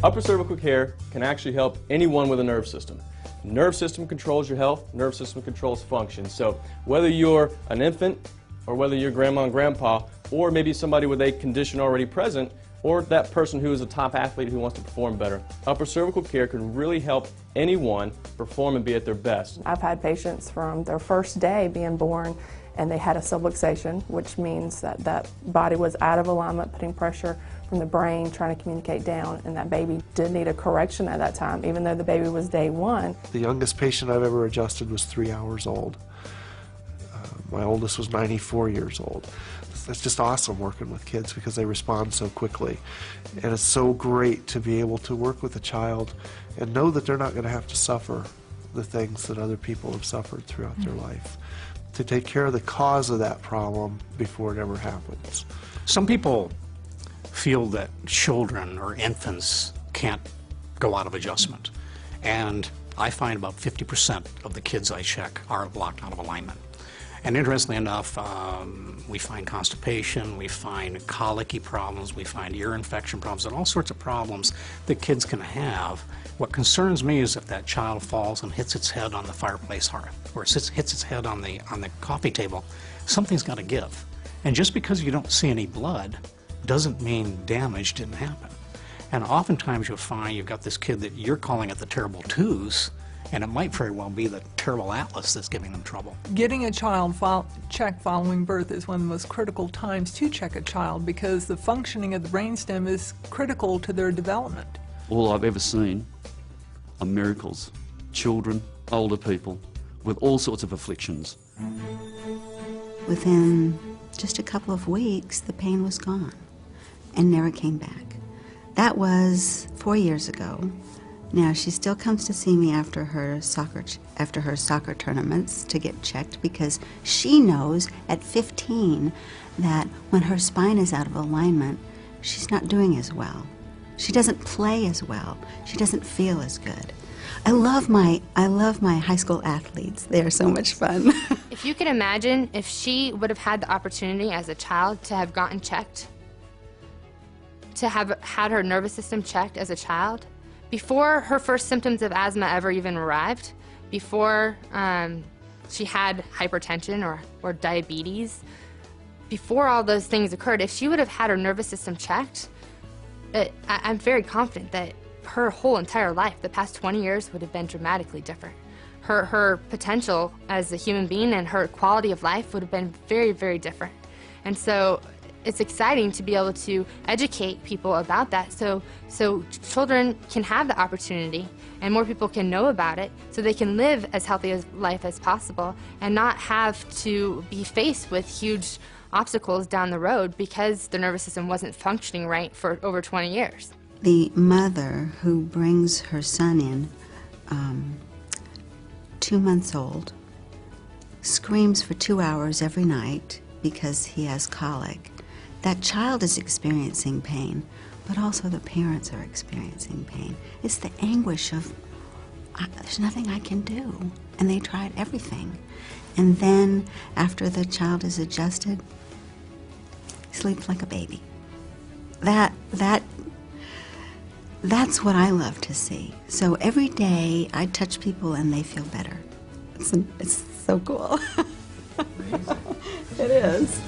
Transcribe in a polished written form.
Upper cervical care can actually help anyone with a nerve system. Nerve system controls your health, nerve system controls function. So whether you're an infant or whether you're grandma and grandpa or maybe somebody with a condition already present or that person who is a top athlete who wants to perform better, upper cervical care can really help anyone perform and be at their best. I've had patients from their first day being born and they had a subluxation, which means that that body was out of alignment, putting pressure from the brain, trying to communicate down, and that baby did need a correction at that time, even though the baby was day one. The youngest patient I've ever adjusted was 3 hours old. My oldest was 94 years old. It's just awesome working with kids because they respond so quickly. And it's so great to be able to work with a child and know that they're not going to have to suffer the things that other people have suffered throughout their life. To take care of the cause of that problem before it ever happens. Some people feel that children or infants can't go out of adjustment. And I find about 50% of the kids I check are locked out of alignment. And interestingly enough, we find constipation, we find colicky problems, we find ear infection problems, and all sorts of problems that kids can have. What concerns me is if that child falls and hits its head on the fireplace hearth, or hits its head on the coffee table, something's got to give. And just because you don't see any blood doesn't mean damage didn't happen. And oftentimes you'll find you've got this kid that you're calling it the terrible twos, and it might very well be the terrible atlas that's giving them trouble. Getting a child checked following birth is one of the most critical times to check a child because the functioning of the brainstem is critical to their development. All I've ever seen are miracles. Children, older people, with all sorts of afflictions. Within just a couple of weeks, the pain was gone and never came back. That was 4 years ago. Now, she still comes to see me after her soccer tournaments to get checked because she knows at 15 that when her spine is out of alignment, she's not doing as well. She doesn't play as well. She doesn't feel as good. I love my high school athletes. They are so much fun. If you could imagine if she would have had the opportunity as a child to have gotten checked, to have had her nervous system checked as a child, before her first symptoms of asthma ever even arrived, before she had hypertension or diabetes, before all those things occurred, if she would have had her nervous system checked, I'm very confident that her whole entire life, the past 20 years, would have been dramatically different. Her potential as a human being and her quality of life would have been very, very different. And so it's exciting to be able to educate people about that so children can have the opportunity and more people can know about it so they can live as healthy a life as possible and not have to be faced with huge obstacles down the road because their nervous system wasn't functioning right for over 20 years. The mother who brings her son in, 2 months old, screams for 2 hours every night because he has colic. That child is experiencing pain, but also the parents are experiencing pain. It's the anguish of, there's nothing I can do. And they tried everything. And then, after the child is adjusted, he sleeps like a baby. That's what I love to see. So every day, I touch people and they feel better. It's so cool. Amazing. It is.